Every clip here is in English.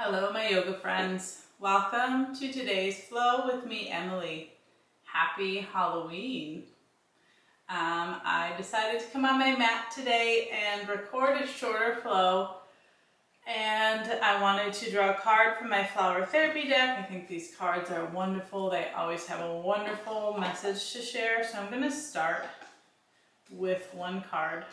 Hello, my yoga friends. Welcome to today's flow with me, Emily. Happy Halloween. I decided to come on my mat today and record a shorter flow, and I wanted to draw a card from my flower therapy deck. I think these cards are wonderful. They always have a wonderful message to share, so I'm going to start with one card.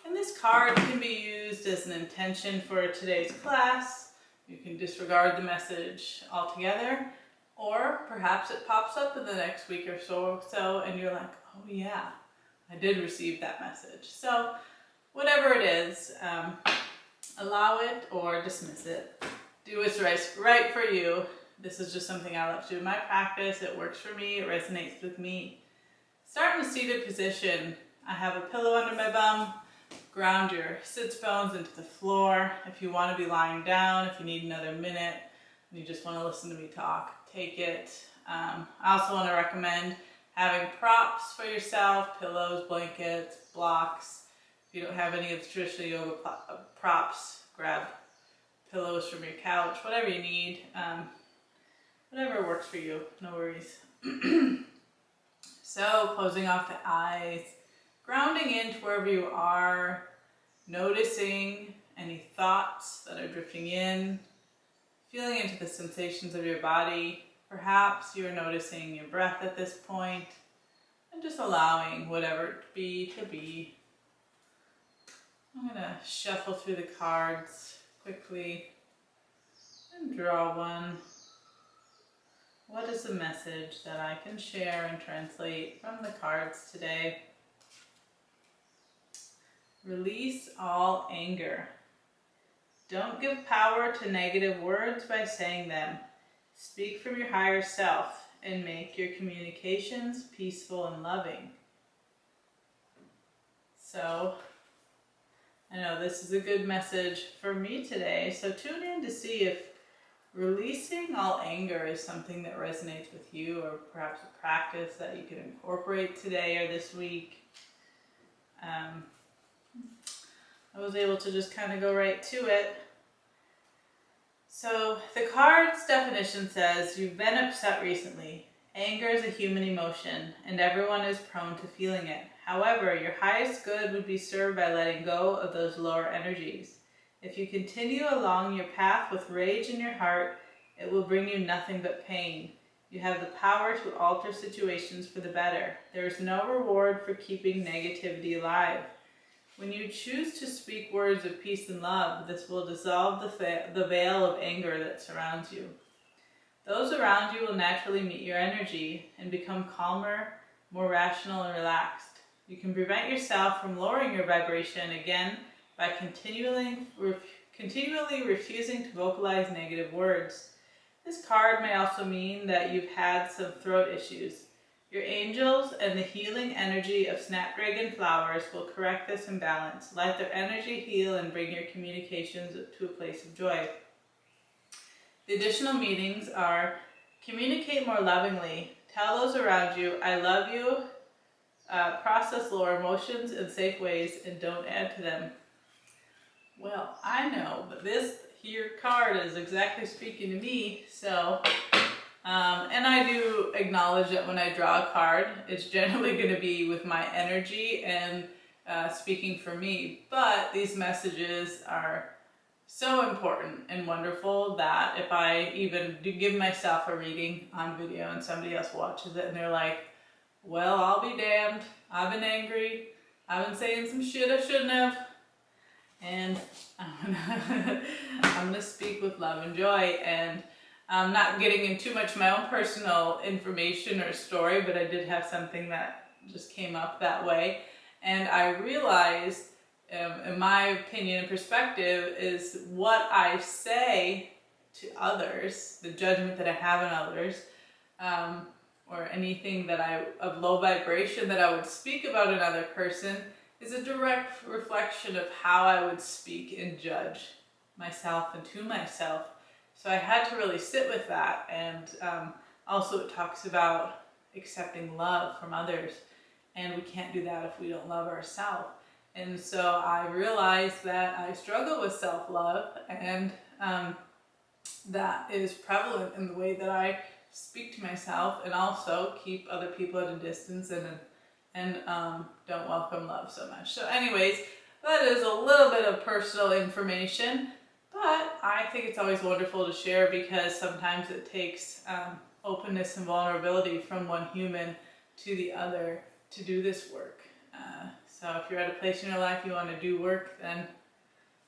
And this card can be used as an intention for today's class. You can disregard the message altogether, or perhaps it pops up in the next week or so and you're like, oh yeah, I did receive that message. So whatever it is, allow it or dismiss it. Do what's right for you. This is just something I love to do in my practice. It works for me. It resonates with me. Start in a seated position. I have a pillow under my bum. Ground your sits bones into the floor. If you want to be lying down, if you need another minute, and you just want to listen to me talk, take it. I also want to recommend having props for yourself, pillows, blankets, blocks. If you don't have any of the traditional yoga props, grab pillows from your couch, whatever you need, whatever works for you, no worries. So closing off the eyes, grounding into wherever you are, noticing any thoughts that are drifting in, feeling into the sensations of your body. Perhaps you're noticing your breath at this point, and just allowing whatever to be. I'm going to shuffle through the cards quickly and draw one. What is the message that I can share and translate from the cards today? Release all anger. Don't give power to negative words by saying them. Speak from your higher self and make your communications peaceful and loving. So, I know this is a good message for me today, so tune in to see if releasing all anger is something that resonates with you, or perhaps a practice that you can incorporate today or this week. I was able to just kind of go right to it. So the card's definition says, you've been upset recently. Anger is a human emotion, and everyone is prone to feeling it. However, your highest good would be served by letting go of those lower energies. If you continue along your path with rage in your heart, it will bring you nothing but pain. You have the power to alter situations for the better. There is no reward for keeping negativity alive. When you choose to speak words of peace and love, this will dissolve the veil of anger that surrounds you. Those around you will naturally meet your energy and become calmer, more rational, and relaxed. You can prevent yourself from lowering your vibration again by continually refusing to vocalize negative words. This card may also mean that you've had some throat issues. Your angels and the healing energy of snapdragon flowers will correct this imbalance. Let their energy heal and bring your communications to a place of joy. The additional meanings are: communicate more lovingly. Tell those around you, I love you. Process lower emotions in safe ways and don't add to them. Well, I know, but this here card is exactly speaking to me, so... and I do acknowledge that when I draw a card, it's generally going to be with my energy and speaking for me. But these messages are so important and wonderful that if I even do give myself a reading on video and somebody else watches it and they're like, well, I'll be damned. I've been angry. I've been saying some shit I shouldn't have. And I'm gonna speak with love and joy, and I'm not getting in too much my own personal information or story, but I did have something that just came up that way. And I realized, in my opinion and perspective, is what I say to others, the judgment that I have on others, or anything that of low vibration that I would speak about another person, is a direct reflection of how I would speak and judge myself and to myself. So I had to really sit with that, and also it talks about accepting love from others, and we can't do that if we don't love ourselves. And so I realized that I struggle with self-love, and that is prevalent in the way that I speak to myself, and also keep other people at a distance, and don't welcome love so much. So anyways, that is a little bit of personal information, but I think it's always wonderful to share, because sometimes it takes openness and vulnerability from one human to the other to do this work. So if you're at a place in your life you want to do work, then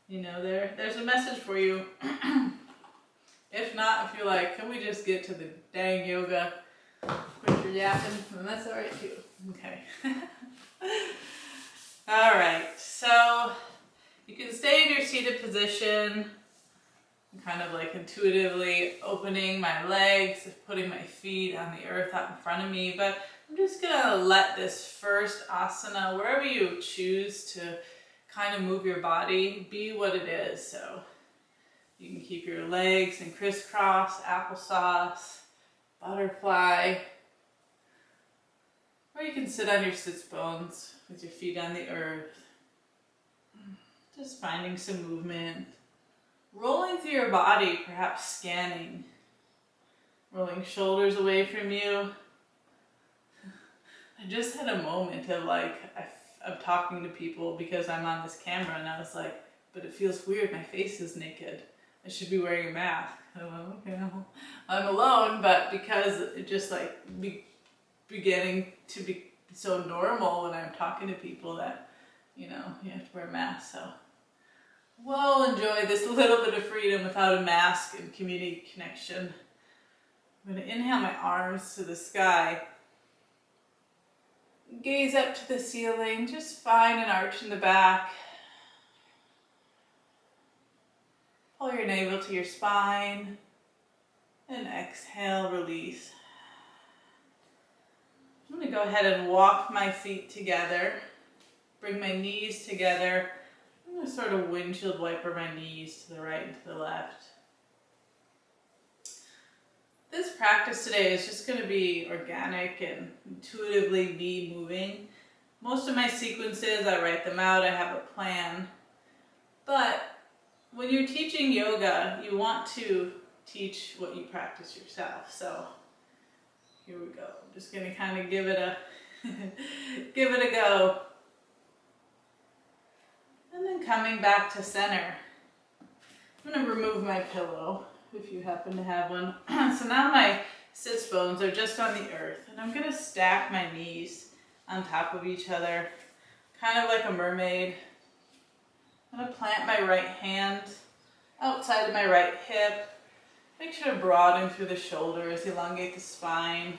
you know there's a message for you. If not, if you're like, can we just get to the dang yoga, quit your yapping, then that's all right too. Okay. All right, so you can stay in your seated position. I'm kind of like intuitively opening my legs, putting my feet on the earth out in front of me, but I'm just gonna let this first asana, wherever you choose to kind of move your body, be what it is. So you can keep your legs in crisscross, applesauce, butterfly, or you can sit on your sits bones with your feet on the earth. Just finding some movement. Rolling through your body, perhaps scanning. Rolling shoulders away from you. I just had a moment of like, I'm talking to people because I'm on this camera, and I was like, but it feels weird, my face is naked. I should be wearing a mask. Oh, okay. I'm alone, but because it just like beginning to be so normal when I'm talking to people that, you know, you have to wear a mask. So we'll enjoy this little bit of freedom without a mask and community connection. I'm going to inhale my arms to the sky. Gaze up to the ceiling. Just find an arch in the back. Pull your navel to your spine, and exhale, release. I'm going to go ahead and walk my feet together, bring my knees together. I'm going to sort of windshield wiper my knees to the right and to the left. This practice today is just going to be organic and intuitively me moving. Most of my sequences, I write them out, I have a plan, but when you're teaching yoga, you want to teach what you practice yourself. So here we go. I'm just going to kind of give it a give it a go. And then coming back to center. I'm going to remove my pillow if you happen to have one. So now my sits bones are just on the earth, and I'm going to stack my knees on top of each other, kind of like a mermaid. I'm going to plant my right hand outside of my right hip. Make sure to broaden through the shoulders, elongate the spine.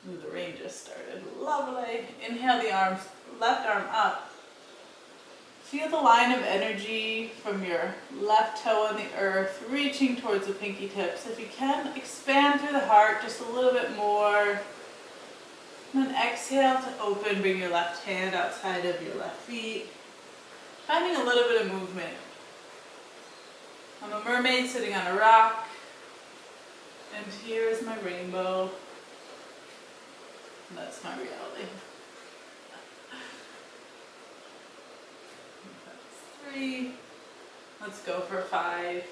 Ooh, the rain just started. Lovely. Inhale the arms, left arm up. Feel the line of energy from your left toe on the earth, reaching towards the pinky tips. If you can, expand through the heart just a little bit more. And then exhale to open, bring your left hand outside of your left feet. Finding a little bit of movement. I'm a mermaid sitting on a rock, and here is my rainbow. And that's my reality. That's 3. Let's go for 5.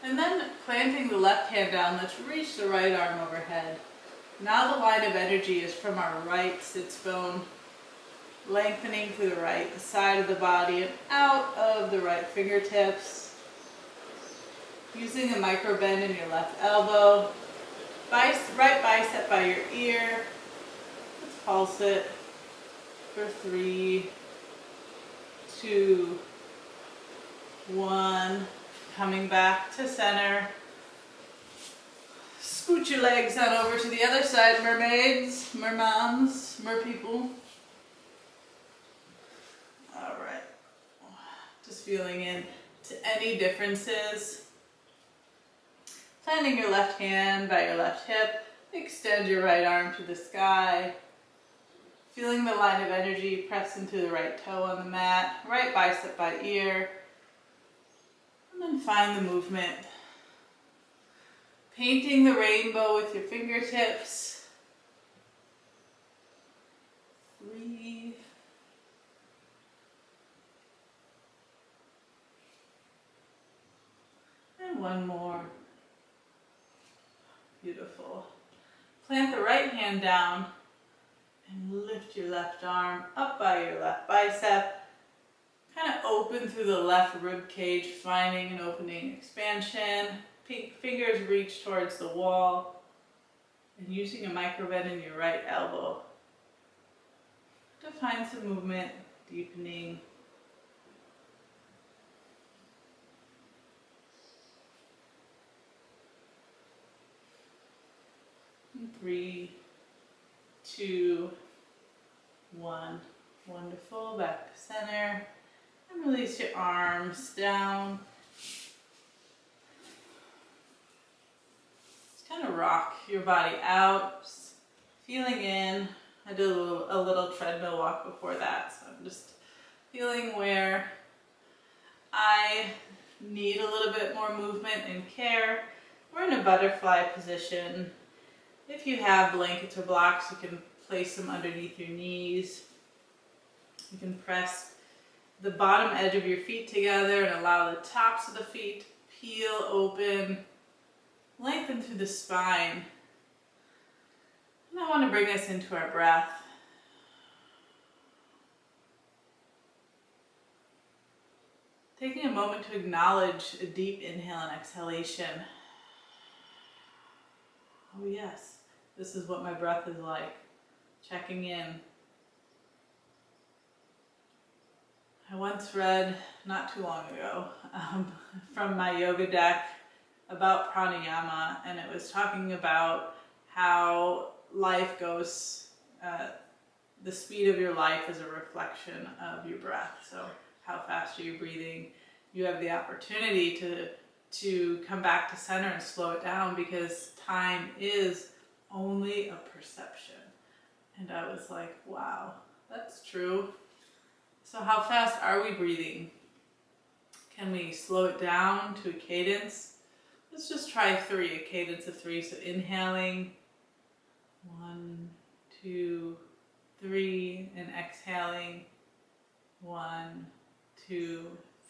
And then planting the left hand down, let's reach the right arm overhead. Now the line of energy is from our right sits bone, lengthening through the right side of the body and out of the right fingertips. Using a micro bend in your left elbow, right bicep by your ear. Let's pulse it for 3, 2, 1. Coming back to center. Scoot your legs on over to the other side, mermaids, mermans, merpeople. All right. Just feeling in to any differences. Planting your left hand by your left hip. Extend your right arm to the sky. Feeling the line of energy press into the right toe on the mat. Right bicep by ear. And then find the movement. Painting the rainbow with your fingertips. 3. And 1 more. Beautiful. Plant the right hand down and lift your left arm up by your left bicep. Kind of open through the left rib cage, finding an opening expansion. Fingers reach towards the wall and using a micro bend in your right elbow to find some movement, deepening. And 3, 2, 1. Wonderful. Back to center. And release your arms down. Just kind of rock your body out. Just feeling in. I did a little treadmill walk before that, so I'm just feeling where I need a little bit more movement and care. We're in a butterfly position. If you have blankets or blocks, you can place them underneath your knees. You can press the bottom edge of your feet together and allow the tops of the feet to peel open, lengthen through the spine. And I want to bring us into our breath. Taking a moment to acknowledge a deep inhale and exhalation. Oh yes, this is what my breath is like. Checking in. I once read, not too long ago, from my yoga deck about pranayama, and it was talking about how life goes, the speed of your life is a reflection of your breath. So how fast are you breathing? You have the opportunity to come back to center and slow it down, because time is only a perception. And I was like, wow, that's true. So how fast are we breathing? Can we slow it down to a cadence? Let's just try 3, a cadence of 3. So inhaling, 1, 2, 3, and exhaling, 1, 2,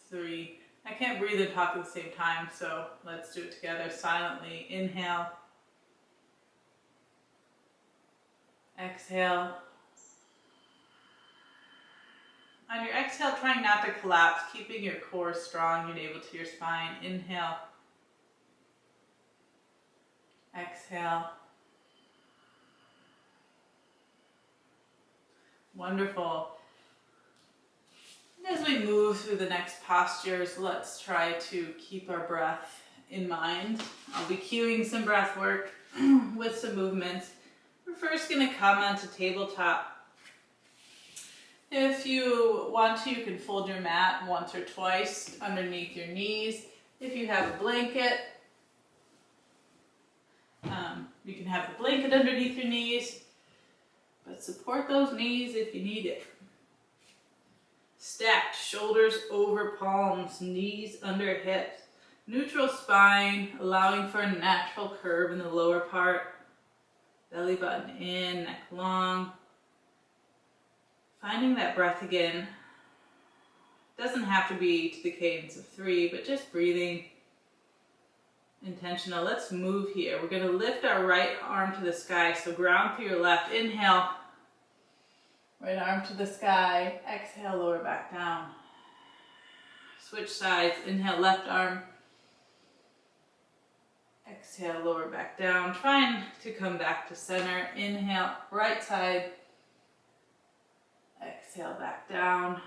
3. I can't breathe and talk at the same time, so let's do it together silently. Inhale, exhale. On your exhale, trying not to collapse, keeping your core strong and navel to your spine. Inhale, exhale. Wonderful. And as we move through the next postures, let's try to keep our breath in mind. I'll be cueing some breath work with some movements. We're first going to come onto tabletop. If you want to, you can fold your mat once or twice underneath your knees. If you have a blanket, you can have the blanket underneath your knees, but support those knees if you need it. Stacked, shoulders over palms, knees under hips. Neutral spine, allowing for a natural curve in the lower part. Belly button in, neck long. Finding that breath again. Doesn't have to be to the cadence of 3, but just breathing. Intentional. Let's move here. We're going to lift our right arm to the sky, so ground through your left. Inhale. Right arm to the sky. Exhale, lower back down. Switch sides. Inhale, left arm. Exhale, lower back down. Trying to come back to center. Inhale, right side. Exhale, back down.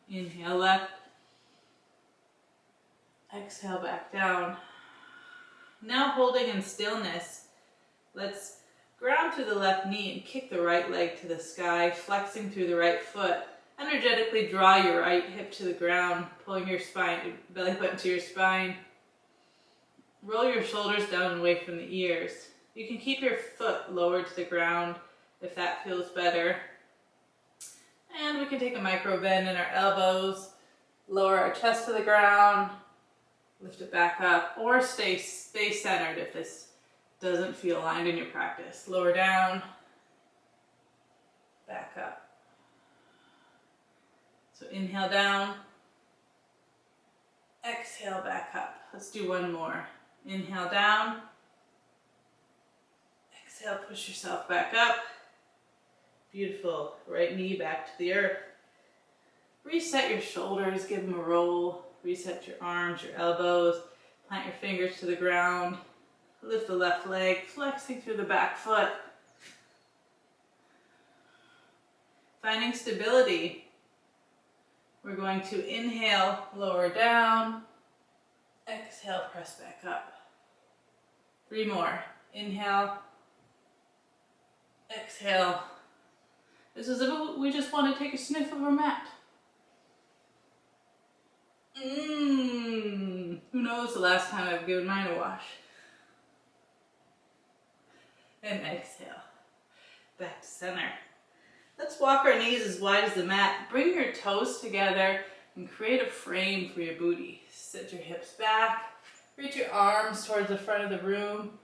Inhale, left. Exhale, back down. Now holding in stillness, let's ground to the left knee and kick the right leg to the sky, flexing through the right foot. Energetically draw your right hip to the ground, pulling your spine, belly button to your spine. Roll your shoulders down and away from the ears. You can keep your foot lowered to the ground if that feels better. And we can take a micro bend in our elbows, lower our chest to the ground, Lift it back up, or stay centered if this doesn't feel aligned in your practice. Lower down, back up. So inhale down, exhale back up. Let's do one more. Inhale down, exhale, push yourself back up. Beautiful. Right knee back to the earth. Reset your shoulders, give them a roll. Reset your arms, your elbows. Plant your fingers to the ground. Lift the left leg, flexing through the back foot. Finding stability. We're going to inhale, lower down. Exhale, press back up. 3 more. Inhale. Exhale. This is if we just want to take a sniff of our mat. Who knows the last time I've given mine a wash. And exhale. Back to center. Let's walk our knees as wide as the mat. Bring your toes together and create a frame for your booty. Sit your hips back. Reach your arms towards the front of the room.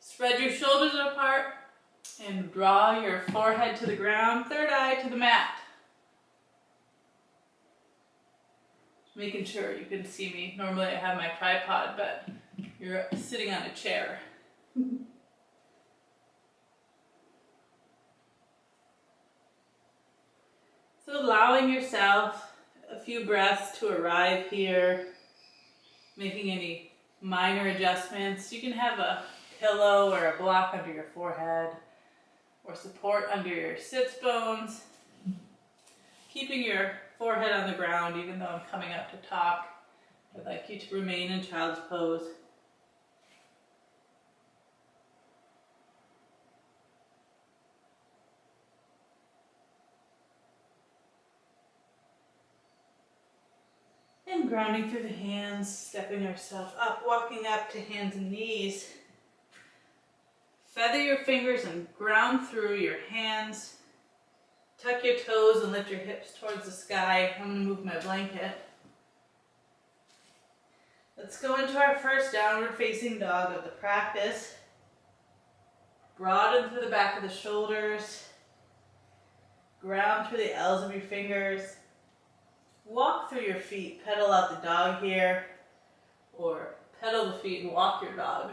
Spread your shoulders apart and draw your forehead to the ground, third eye to the mat. Making sure you can see me. Normally I have my tripod, but you're sitting on a chair. So allowing yourself a few breaths to arrive here, making any minor adjustments. You can have a pillow or a block under your forehead or support under your sits bones. Keeping your forehead on the ground even though I'm coming up to talk. I'd like you to remain in child's pose. And grounding through the hands, stepping ourselves up, walking up to hands and knees. Feather your fingers and ground through your hands. Tuck your toes and lift your hips towards the sky. I'm going to move my blanket. Let's go into our first downward facing dog of the practice. Broaden through the back of the shoulders. Ground through the L's of your fingers. Walk through your feet. Pedal out the dog here. Or pedal the feet and walk your dog.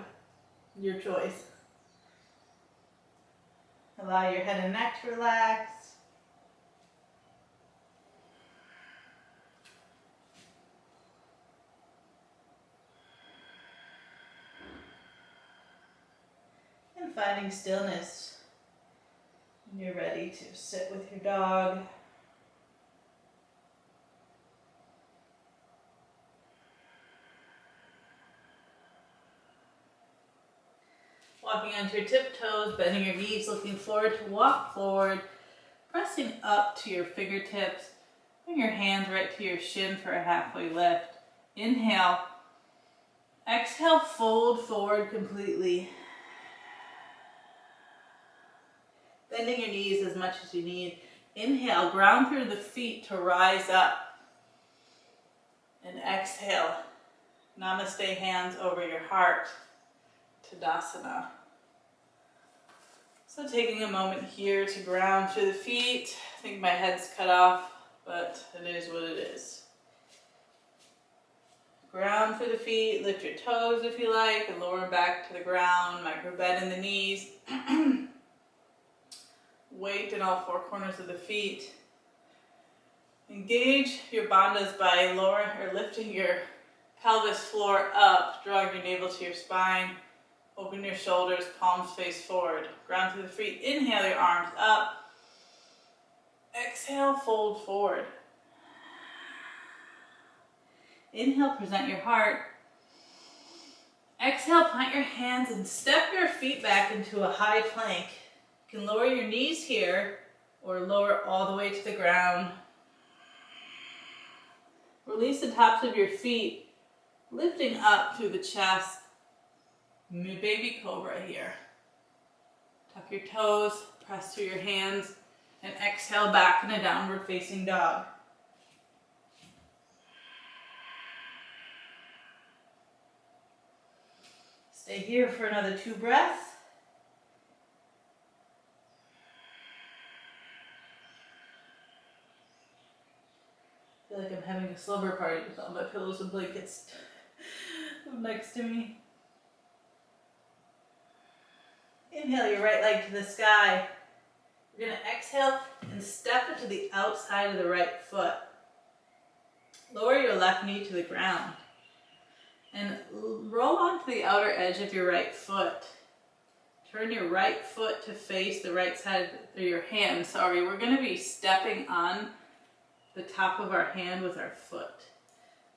Your choice. Allow your head and neck to relax. And finding stillness when you're ready to sit with your dog. Walking onto your tiptoes, bending your knees, looking forward to walk forward, pressing up to your fingertips. Bring your hands right to your shin for a halfway lift. Inhale. Exhale, fold forward completely. Bending your knees as much as you need. Inhale, ground through the feet to rise up. And exhale, namaste, hands over your heart, Tadasana. So taking a moment here to ground through the feet. I think my head's cut off, but it is what it is. Ground through the feet, lift your toes if you like, and lower them back to the ground. Micro bend in the knees. Weight in all 4 corners of the feet. Engage your bandhas by lifting your pelvis floor up, drawing your navel to your spine. Open your shoulders, palms face forward. Ground through the feet. Inhale your arms up. Exhale, fold forward. Inhale, present your heart. Exhale, plant your hands and step your feet back into a high plank. You can lower your knees here or lower all the way to the ground. Release the tops of your feet, lifting up through the chest. Baby cobra here. Tuck your toes, press through your hands, and exhale back in a downward facing dog. Stay here for another 2 breaths. I feel like I'm having a slumber party with all my pillows and blankets next to me. Inhale your right leg to the sky. You're going to exhale and step it to the outside of the right foot. Lower your left knee to the ground and roll onto the outer edge of your right foot. Turn your right foot to face the right side of your hand. Sorry, we're going to be stepping on the top of our hand with our foot.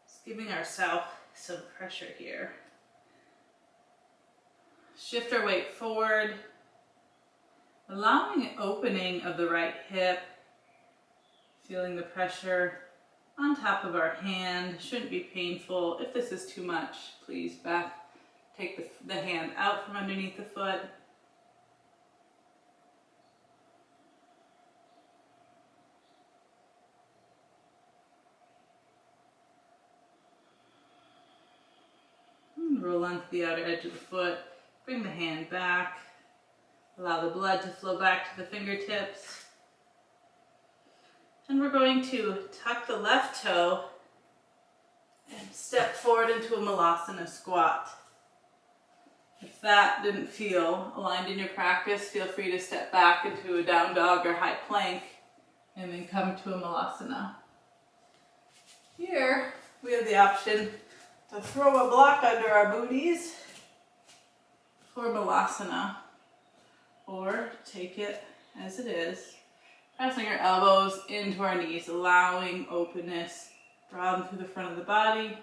Just giving ourselves some pressure here. Shift our weight forward, allowing an opening of the right hip, feeling the pressure on top of our hand. Shouldn't be painful. If this is too much, please take the hand out from underneath the foot. And roll onto the outer edge of the foot. Bring the hand back. Allow the blood to flow back to the fingertips. And we're going to tuck the left toe and step forward into a Malasana squat. If that didn't feel aligned in your practice, feel free to step back into a down dog or high plank and then come to a Malasana. Here we have the option to throw a block under our booties for Malasana, or take it as it is, pressing our elbows into our knees, allowing openness, broaden through the front of the body.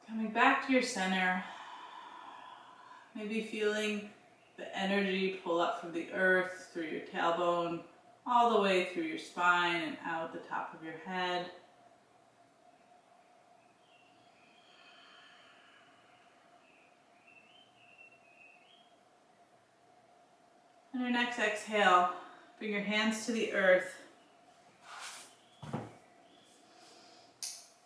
Coming back to your center, maybe feeling the energy pull up from the earth through your tailbone, all the way through your spine and out the top of your head. On your next exhale, bring your hands to the earth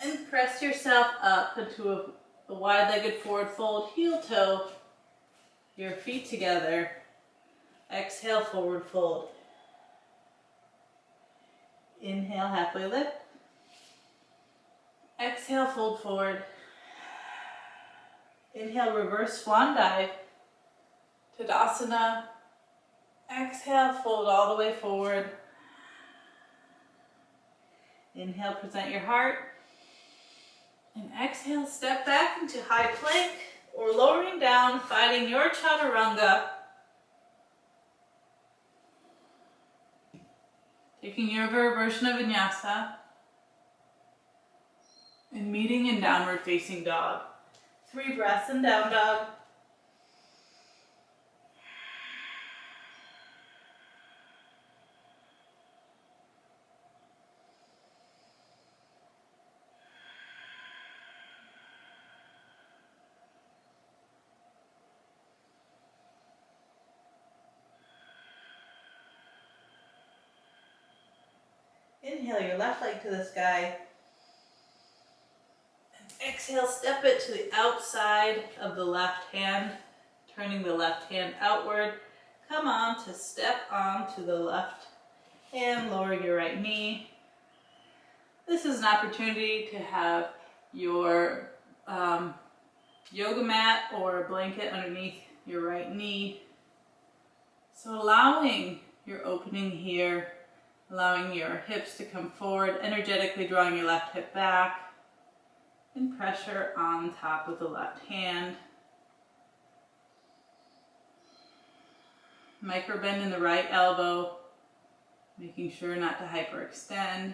and press yourself up into a wide-legged forward fold, heel toe, your feet together. Exhale, forward fold. Inhale, halfway lift. Exhale, fold forward. Inhale, reverse swan dive. Tadasana. Exhale, fold all the way forward. Inhale, present your heart. And exhale, step back into high plank or lowering down, finding your chaturanga. Taking your version of vinyasa and meeting in downward facing dog. 3 breaths in down dog. Inhale your left leg to the sky. And exhale, step it to the outside of the left hand, turning the left hand outward. Come on to step onto the left hand, lowering your right knee. This is an opportunity to have your yoga mat or a blanket underneath your right knee. So allowing your opening here, allowing your hips to come forward, energetically drawing your left hip back, and pressure on top of the left hand. Micro bend in the right elbow, making sure not to hyperextend.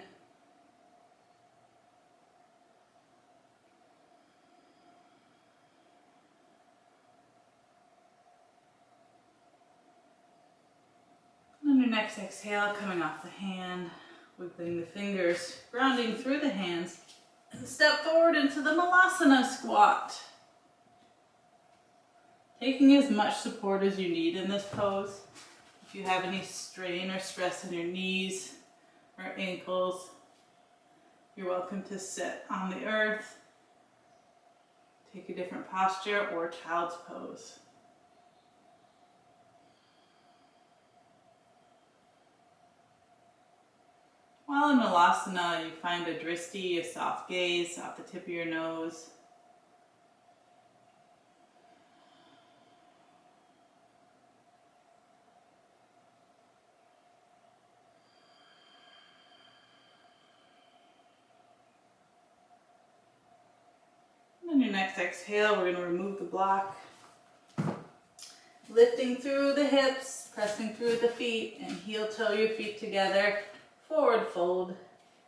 On your next exhale, coming off the hand, wiggling the fingers, grounding through the hands, and step forward into the Malasana squat. Taking as much support as you need in this pose. If you have any strain or stress in your knees, or ankles. You're welcome to sit on the earth, take a different posture, or child's pose. While in Malasana, you find a drishti, a soft gaze off the tip of your nose. On your next exhale, we're going to remove the block. Lifting through the hips, pressing through the feet, and heel toe your feet together. Forward fold.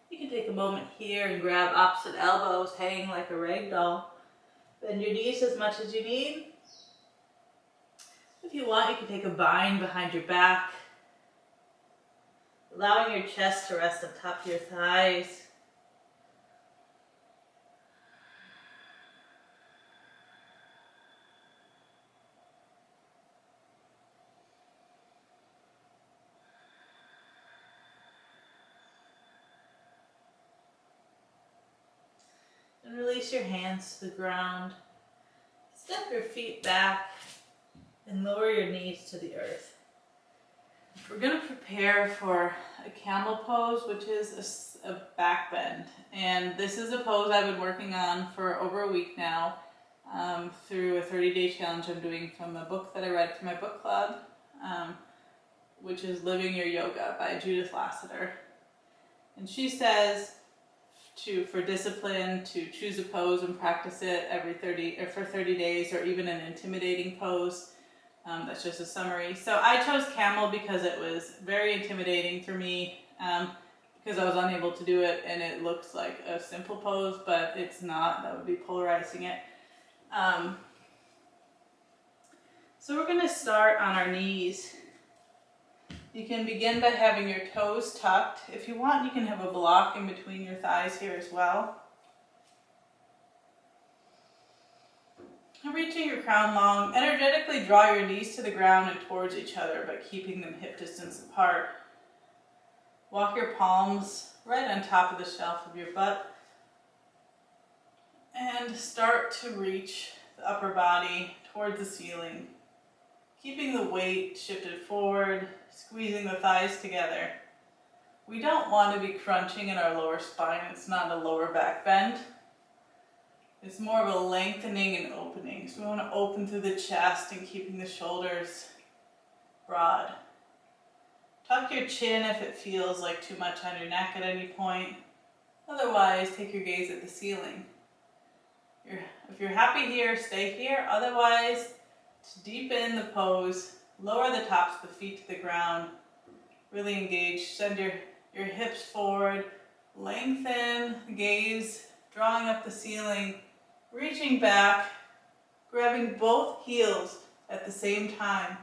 You can take a moment here and grab opposite elbows, hang like a rag doll. Bend your knees as much as you need. If you want, you can take a bind behind your back, allowing your chest to rest on top of your thighs. And release your hands to the ground. Step your feet back and lower your knees to the earth. We're going to prepare for a camel pose, which is a back bend. And this is a pose I've been working on for over a week now through a 30-day challenge I'm doing from a book that I read for my book club, which is Living Your Yoga by Judith Lassiter. And she says for discipline to choose a pose and practice it for 30 days, or even an intimidating pose. That's just a summary. So I chose camel because it was very intimidating for me, because I was unable to do it, and it looks like a simple pose, but it's not. That would be polarizing it. So we're going to start on our knees. You can begin by having your toes tucked. If you want, you can have a block in between your thighs here as well. Reaching your crown long, energetically draw your knees to the ground and towards each other by keeping them hip distance apart. Walk your palms right on top of the shelf of your butt and start to reach the upper body towards the ceiling, keeping the weight shifted forward, squeezing the thighs together. We don't want to be crunching in our lower spine. It's not a lower back bend. It's more of a lengthening and opening. So we want to open through the chest and keeping the shoulders broad. Tuck your chin if it feels like too much on your neck at any point. Otherwise, take your gaze at the ceiling. If you're happy here, stay here. Otherwise, to deepen the pose, lower the tops of the feet to the ground. Really engage. Send your hips forward. Lengthen the gaze, drawing up the ceiling. Reaching back, grabbing both heels at the same time.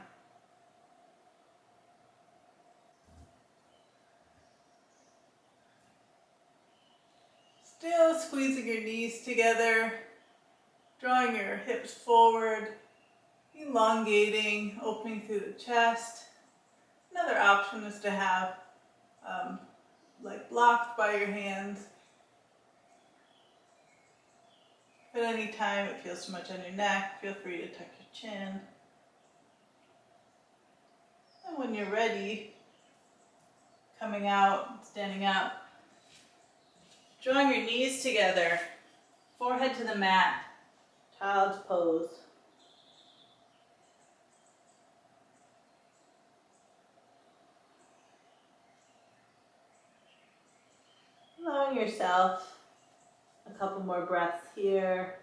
Still squeezing your knees together, drawing your hips forward, elongating, opening through the chest. Another option is to have blocked by your hands. At any time it feels too much on your neck, feel free to tuck your chin. And when you're ready, coming out, standing up, drawing your knees together, forehead to the mat, child's pose. Allowing yourself a couple more breaths here.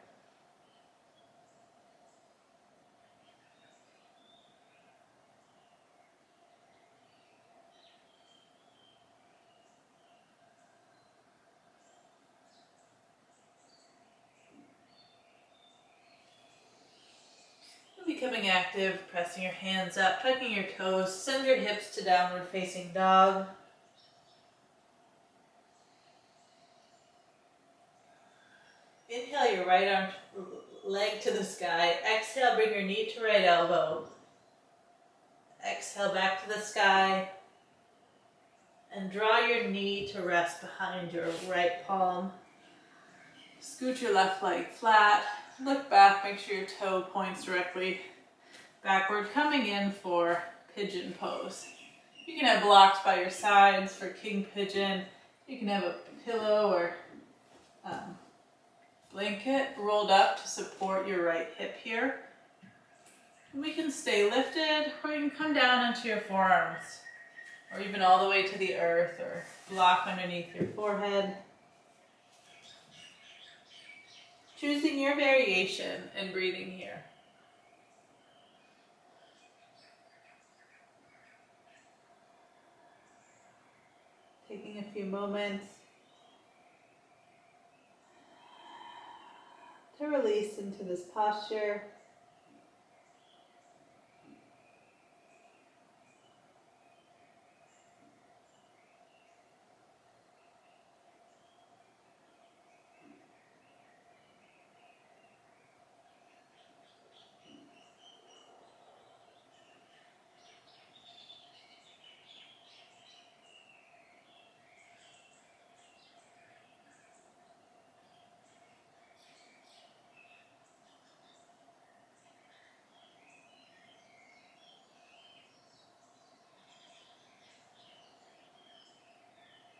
Becoming active, pressing your hands up, tucking your toes, send your hips to downward facing dog. Inhale your right arm, leg to the sky. Exhale, bring your knee to right elbow. Exhale back to the sky. And draw your knee to rest behind your right palm. Scoot your left leg flat. Look back, make sure your toe points directly backward, coming in for pigeon pose. You can have blocks by your sides for king pigeon. You can have a pillow or blanket rolled up to support your right hip here. And we can stay lifted, or you can come down into your forearms, or even all the way to the earth, or block underneath your forehead. Choosing your variation and breathing here. Taking a few moments to release into this posture.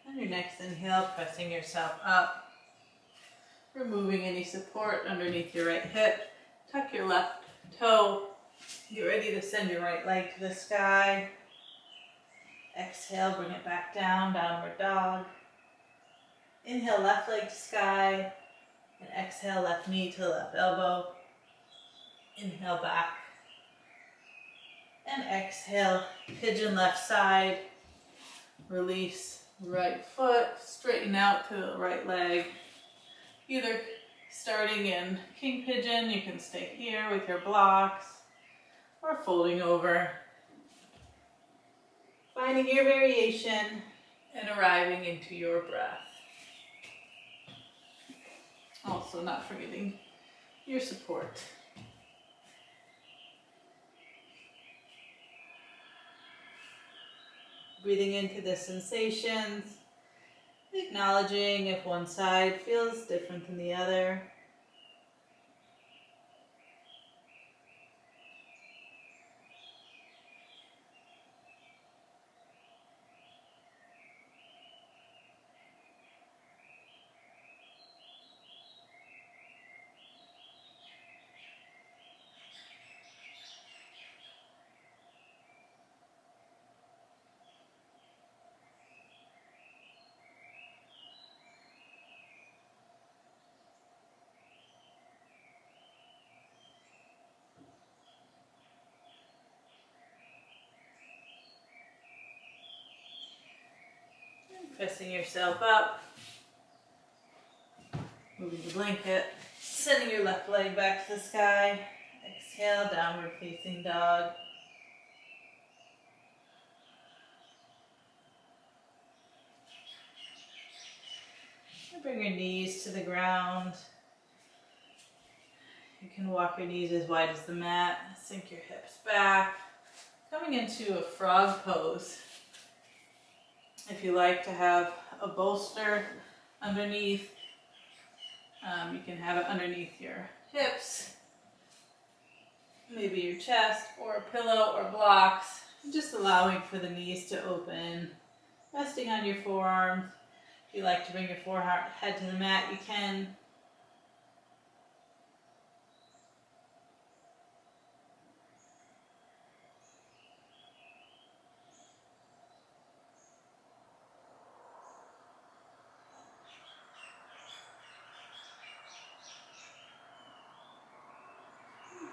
On your next inhale, pressing yourself up, removing any support underneath your right hip. Tuck your left toe. Get ready to send your right leg to the sky. Exhale, bring it back down, downward dog. Inhale, left leg to sky. And exhale, left knee to left elbow. Inhale back. And exhale, pigeon left side. Release right foot, straighten out to the right leg. Either starting in king pigeon, you can stay here with your blocks, or folding over. Finding your variation and arriving into your breath. Also not forgetting your support. Breathing into the sensations, acknowledging if one side feels different than the other. Pressing yourself up, moving the blanket, sending your left leg back to the sky. Exhale, downward facing dog. And bring your knees to the ground. You can walk your knees as wide as the mat, sink your hips back. Coming into a frog pose. If you like to have a bolster underneath, you can have it underneath your hips, maybe your chest, or a pillow or blocks, just allowing for the knees to open, resting on your forearms. If you like to bring your forehead to the mat, you can.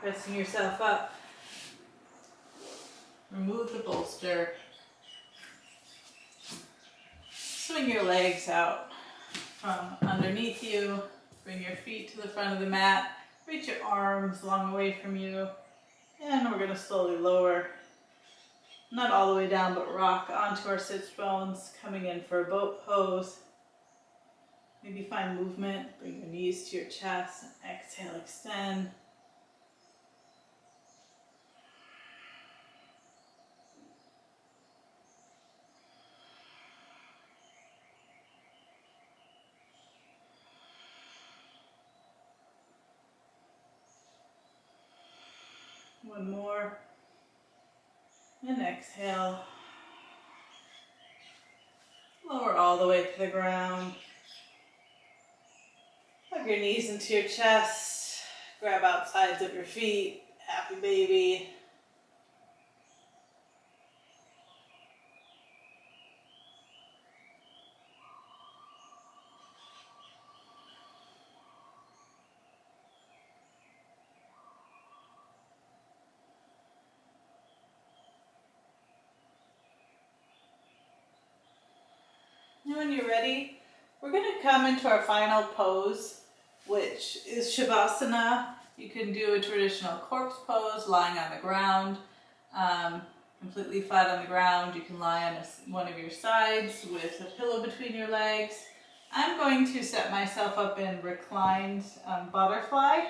Pressing yourself up. Remove the bolster. Swing your legs out from underneath you. Bring your feet to the front of the mat. Reach your arms long away from you. And we're going to slowly lower, not all the way down, but rock onto our sits bones, coming in for a boat pose. Maybe find movement. Bring your knees to your chest. And exhale, extend. One more. And exhale. Lower all the way to the ground. Hug your knees into your chest. Grab outsides of your feet. Happy baby. And when you're ready, we're going to come into our final pose, which is Shavasana. You can do a traditional corpse pose, lying on the ground, completely flat on the ground. You can lie on one of your sides with a pillow between your legs. I'm going to set myself up in reclined butterfly.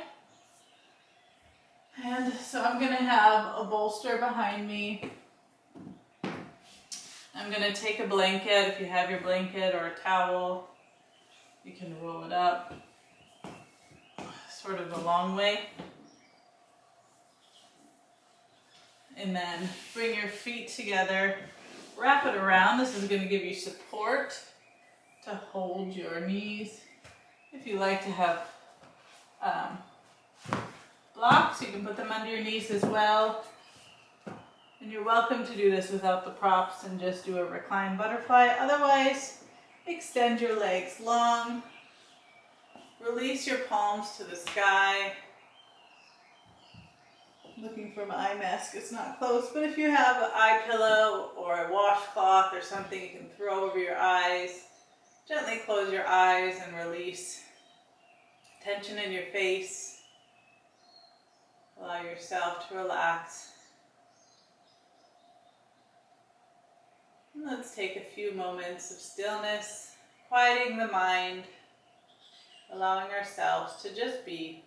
And so I'm going to have a bolster behind me. I'm going to take a blanket. If you have your blanket or a towel, you can roll it up sort of a long way. And then bring your feet together, wrap it around. This is going to give you support to hold your knees. If you like to have blocks, you can put them under your knees as well. And you're welcome to do this without the props and just do a reclined butterfly. Otherwise, extend your legs long. Release your palms to the sky. Looking for my eye mask, it's not close, but if you have an eye pillow or a washcloth or something you can throw over your eyes, gently close your eyes and release tension in your face. Allow yourself to relax. And let's take a few moments of stillness, quieting the mind, allowing ourselves to just be.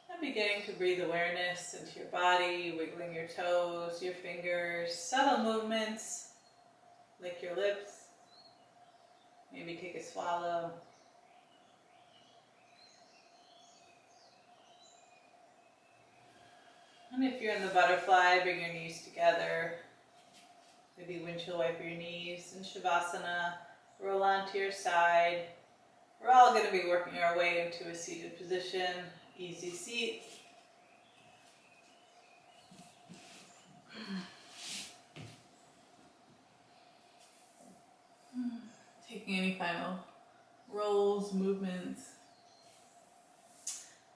And beginning to breathe awareness into your body, wiggling your toes, your fingers, subtle movements, lick your lips, maybe take a swallow. And if you're in the butterfly, bring your knees together. Maybe windshield wiper your knees. In Shavasana, roll onto your side. We're all going to be working our way into a seated position. Easy seat. Taking any final rolls, movements.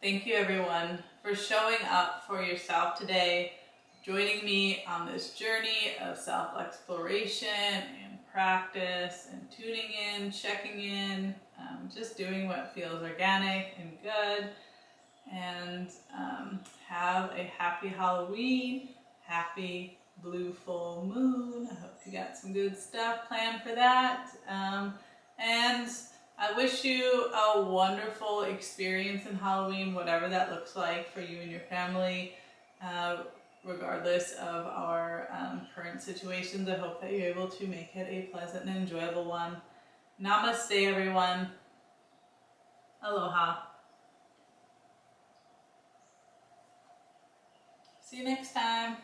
Thank you everyone for showing up for yourself today, joining me on this journey of self-exploration and practice and tuning in, checking in, just doing what feels organic and good. and have a happy Halloween, happy blue full moon. I hope you got some good stuff planned for that. And I wish you a wonderful experience in Halloween, whatever that looks like for you and your family, regardless of our current situations. I hope that you're able to make it a pleasant and enjoyable one. Namaste, everyone. Aloha. See you next time.